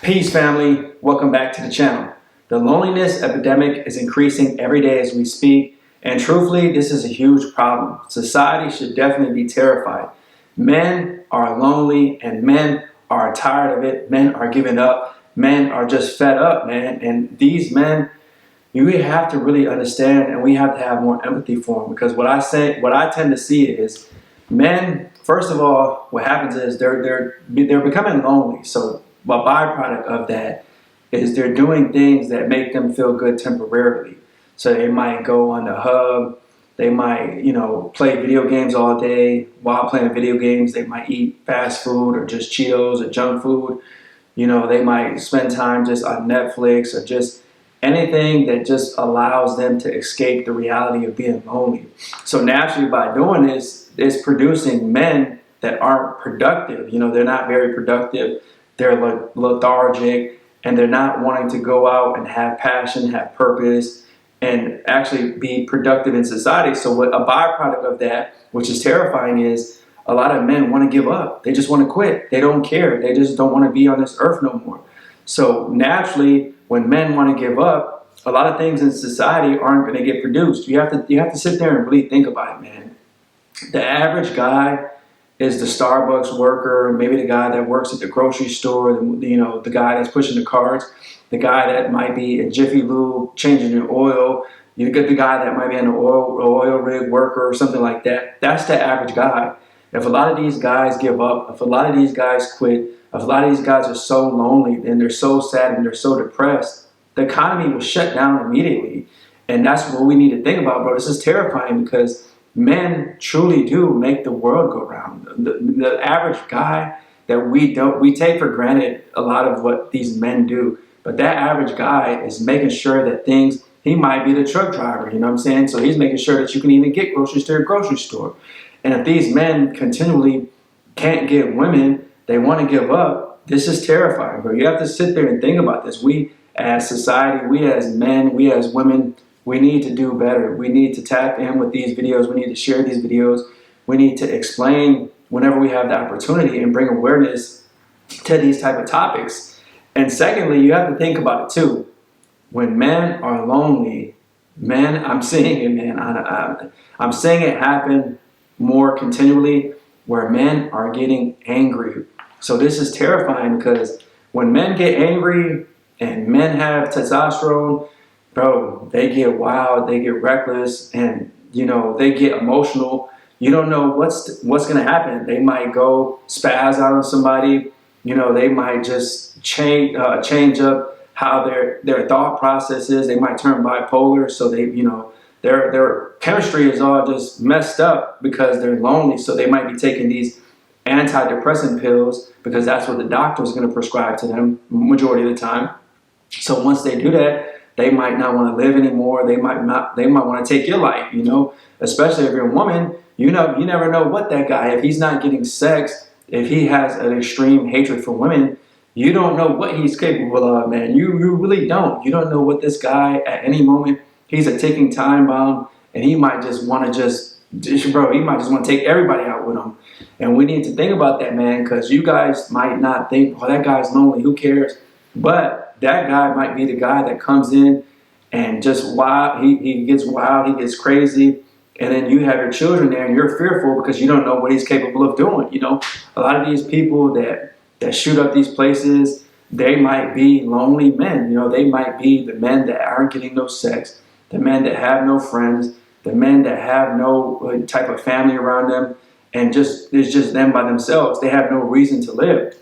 Peace, family. Welcome back to the channel. The loneliness epidemic is increasing every day as we speak, and truthfully, this is a huge problem. Society should definitely be terrified. Men are lonely, and men are tired of it. Men are giving up. Men are just fed up, man. And these men, you have to really understand, and we have to have more empathy for them. Because what I tend to see is men. First of all, what happens is they're becoming lonely. So a byproduct of that is they're doing things that make them feel good temporarily. So they might go on the hub, they might, play video games all day. While playing video games, they might eat fast food or just Cheetos or junk food. They might spend time just on Netflix or just anything that just allows them to escape the reality of being lonely. So naturally, by doing this, it's producing men that aren't productive. They're not very productive. They're lethargic, and they're not wanting to go out and have passion, have purpose, and actually be productive in society. So what a byproduct of that, which is terrifying, is a lot of men want to give up. They just want to quit. They don't care. They just don't want to be on this earth no more. So naturally, when men want to give up, a lot of things in society aren't going to get produced. You have to sit there and really think about it, man. The average guy is the Starbucks worker, maybe the guy that works at the grocery store, the guy that's pushing the carts, the guy that might be in Jiffy Lube changing your oil. You get the guy that might be an oil rig worker or something like that. That's the average guy. If a lot of these guys give up, if a lot of these guys quit, if a lot of these guys are so lonely and they're so sad and they're so depressed, the economy will shut down immediately. And that's what we need to think about, bro. This is terrifying because men truly do make the world go round. The average guy that we take for granted a lot of what these men do, but that average guy is making sure that he might be the truck driver, you know what I'm saying? So he's making sure that you can even get groceries to your grocery store. And if these men continually can't get women, they want to give up. This is terrifying, bro. You have to sit there and think about this. We as society, we as men, we as women, we need to do better. We need to tap in with these videos. We need to share these videos. We need to explain whenever we have the opportunity and bring awareness to these type of topics. And secondly, you have to think about it too. When men are lonely, men, I'm seeing it, man. I'm seeing it happen more continually where men are getting angry. So this is terrifying because when men get angry and men have testosterone, bro, they get wild, they get reckless, and they get emotional. You don't know what's going to happen. They might go spaz out on somebody. They might just change up how their thought process is. They might turn bipolar. So their chemistry is all just messed up because they're lonely. So they might be taking these antidepressant pills because that's what the doctor is going to prescribe to them majority of the time. So once they do that, they might not want to live anymore. They might want to take your life, especially if you're a woman. You never know what that guy, if he's not getting sex, if he has an extreme hatred for women, you don't know what he's capable of, man. You really don't. You don't know what this guy, at any moment, he's a ticking time bomb, and he might just want to he might just want to take everybody out with him. And we need to think about that, man, because you guys might not think, oh, that guy's lonely, who cares? But that guy might be the guy that comes in and just wild, he gets wild, he gets crazy, and then you have your children there and you're fearful because you don't know what he's capable of doing. A lot of these people that shoot up these places, they might be lonely men. They might be the men that aren't getting no sex, the men that have no friends, the men that have no type of family around them, and it's just them by themselves. They have no reason to live.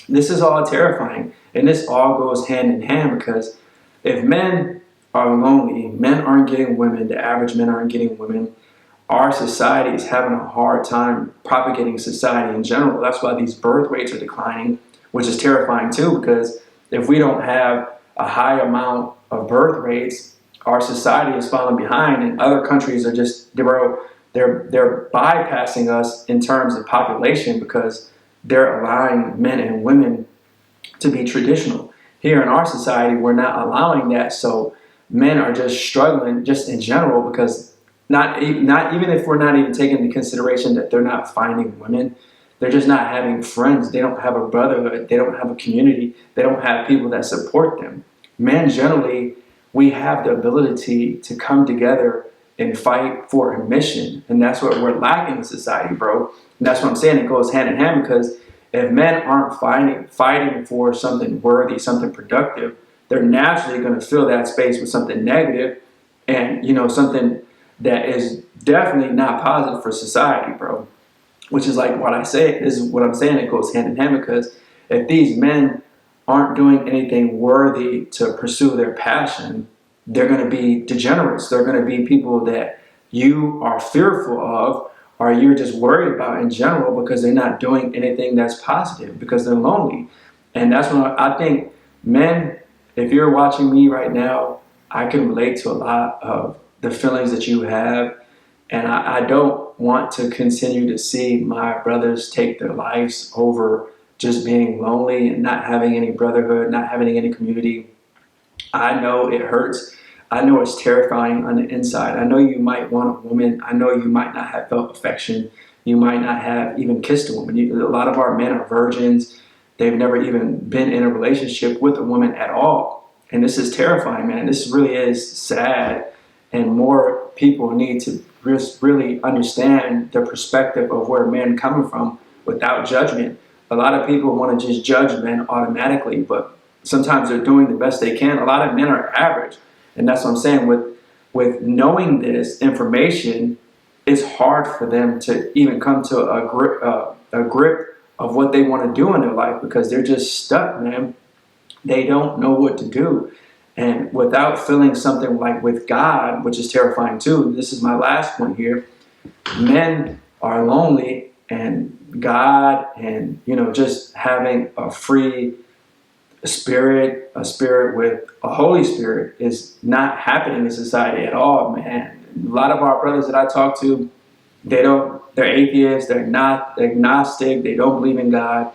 This is all terrifying, and this all goes hand in hand because if men are lonely, men aren't getting women, the average men aren't getting women, our society is having a hard time propagating society in general. That's why these birth rates are declining, which is terrifying too, because if we don't have a high amount of birth rates, our society is falling behind, and other countries are just, they're bypassing us in terms of population because they're allowing men and women to be traditional. Here in our society, we're not allowing that, so men are just struggling just in general because not even if we're not even taking into consideration that they're not finding women, They're just not having friends. They don't have a brotherhood. They don't have a community. They don't have people that support them. Men, generally, we have the ability to come together and fight for a mission. And that's what we're lacking in society, bro. And that's what I'm saying. It goes hand in hand, because if men aren't fighting for something worthy, something productive, they're naturally going to fill that space with something negative, and something that is definitely not positive for society, bro. Which is like what I say, is what I'm saying. It goes hand in hand, because if these men aren't doing anything worthy to pursue their passion, they're going to be degenerates. They're going to be people that you are fearful of, or you're just worried about in general, because they're not doing anything that's positive, because they're lonely. And that's when I think, men, if you're watching me right now, I can relate to a lot of the feelings that you have. And I don't want to continue to see my brothers take their lives over just being lonely and not having any brotherhood, not having any community. I know it hurts. I know it's terrifying on the inside. I know you might want a woman. I know you might not have felt affection. You might not have even kissed a woman. A lot of our men are virgins. They've never even been in a relationship with a woman at all. And this is terrifying, man. This really is sad. And more people need to really understand the perspective of where men coming from without judgment. A lot of people want to just judge men automatically, but sometimes they're doing the best they can. A lot of men are average. And that's what I'm saying. With knowing this information, it's hard for them to even come to a grip of what they want to do in their life, because they're just stuck, man. They don't know what to do. And without feeling something like with God, which is terrifying too, this is my last point here, men are lonely, and God, and just having a free spirit, a spirit with a Holy Spirit, is not happening in society at all, man. A lot of our brothers that I talk to, they're atheists, they're not agnostic, they don't believe in God,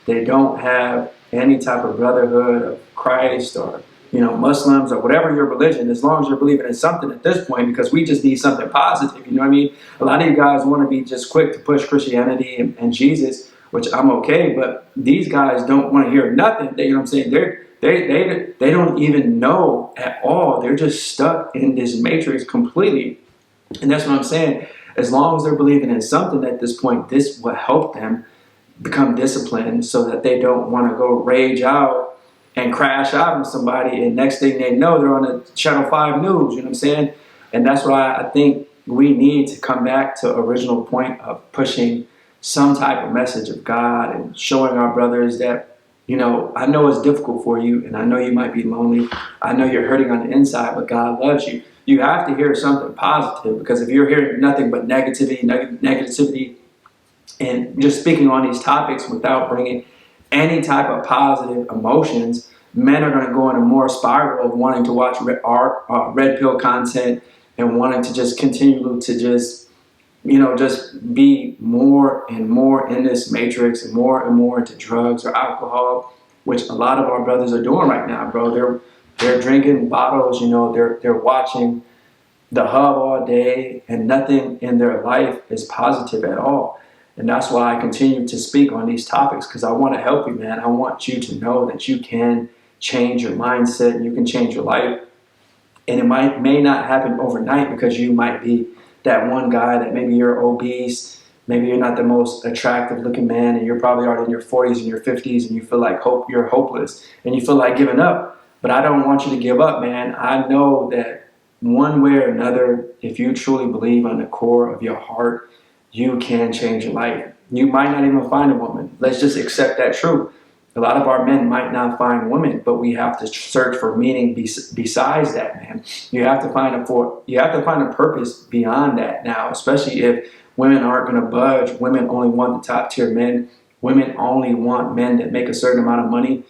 they don't have any type of brotherhood of Christ, or Muslims, or whatever your religion, as long as you're believing in something at this point, because we just need something positive. You know what I mean? A lot of you guys want to be just quick to push Christianity and Jesus, which I'm okay, but these guys don't want to hear nothing. You know what I'm saying? They don't even know at all. They're just stuck in this matrix completely. And that's what I'm saying. As long as they're believing in something at this point, this will help them become disciplined, so that they don't want to go rage out and crash out on somebody, and next thing they know, they're on the Channel 5 news, you know what I'm saying? And that's why I think we need to come back to original point of pushing some type of message of God, and showing our brothers that, I know it's difficult for you, and I know you might be lonely. I know you're hurting on the inside, but God loves you. You have to hear something positive, because if you're hearing nothing but negativity, and just speaking on these topics without bringing any type of positive emotions, men are going to go in a more spiral of wanting to watch red pill content, and wanting to just continue to just be more and more in this matrix, and more into drugs or alcohol, which a lot of our brothers are doing right now, bro. They're drinking bottles, they're watching the hub all day, and nothing in their life is positive at all. And that's why I continue to speak on these topics, because I want to help you, man. I want you to know that you can change your mindset, and you can change your life. And it may not happen overnight, because you might be that one guy that maybe you're obese, maybe you're not the most attractive looking man, and you're probably already in your 40s and your 50s, and you feel like you're hopeless, and you feel like giving up. But I don't want you to give up, man. I know that one way or another, if you truly believe on the core of your heart, you can change your life. You might not even find a woman. Let's just accept that truth. A lot of our men might not find women, but we have to search for meaning besides that, man. You have to find a purpose beyond that now, especially if women aren't going to budge. Women only want the top tier men. Women only want men that make a certain amount of money.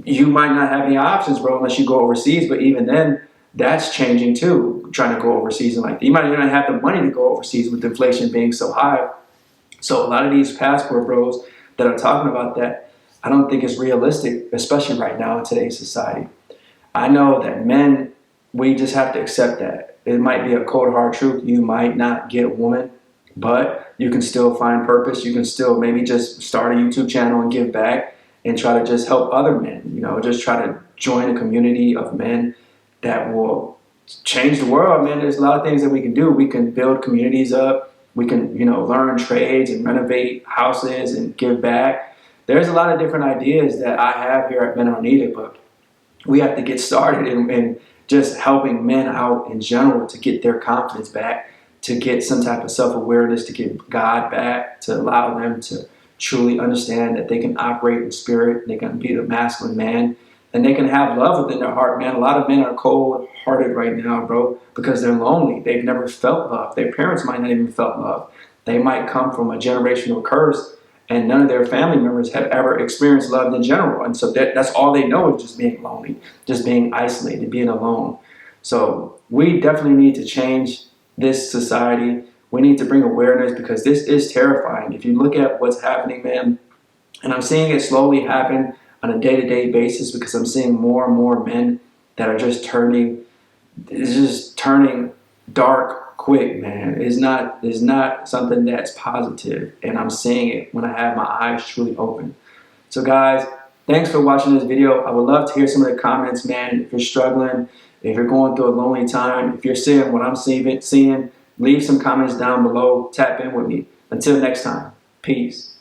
You might not have any options, bro, unless you go overseas, but even then, that's changing too, trying to go overseas. And like, you might not have the money to go overseas with inflation being so high. So a lot of these passport bros that are talking about that, I don't think it's realistic, especially right now in today's society. I know that men, we just have to accept that. It might be a cold hard truth. You might not get a woman, but you can still find purpose. You can still maybe just start a YouTube channel and give back and try to just help other men, you know, just try to join a community of men that will change the world, man. There's a lot of things that we can do. We can build communities up. We can, you know, learn trades and renovate houses and give back. There's a lot of different ideas that I have here at Men Are Needed, but we have to get started in just helping men out in general to get their confidence back, to get some type of self-awareness, to get God back, to allow them to truly understand that they can operate in spirit, they can be the masculine man, and they can have love within their heart, man. A lot of men are cold-hearted right now, bro, because they're lonely. They've never felt love. Their parents might not even felt love. They might come from a generational curse, and none of their family members have ever experienced love in general. And so that's all they know is just being lonely, just being isolated, being alone. So we definitely need to change this society. We need to bring awareness because this is terrifying. If you look at what's happening, man, and I'm seeing it slowly happen on a day-to-day basis because I'm seeing more and more men that are just turning dark quick, man. It's not something that's positive, and I'm seeing it when I have my eyes truly open. So guys, thanks for watching this video. I would love to hear some of the comments, man. If you're struggling, if you're going through a lonely time, if you're seeing what I'm seeing, leave some comments down below. Tap in with me. Until next time, peace.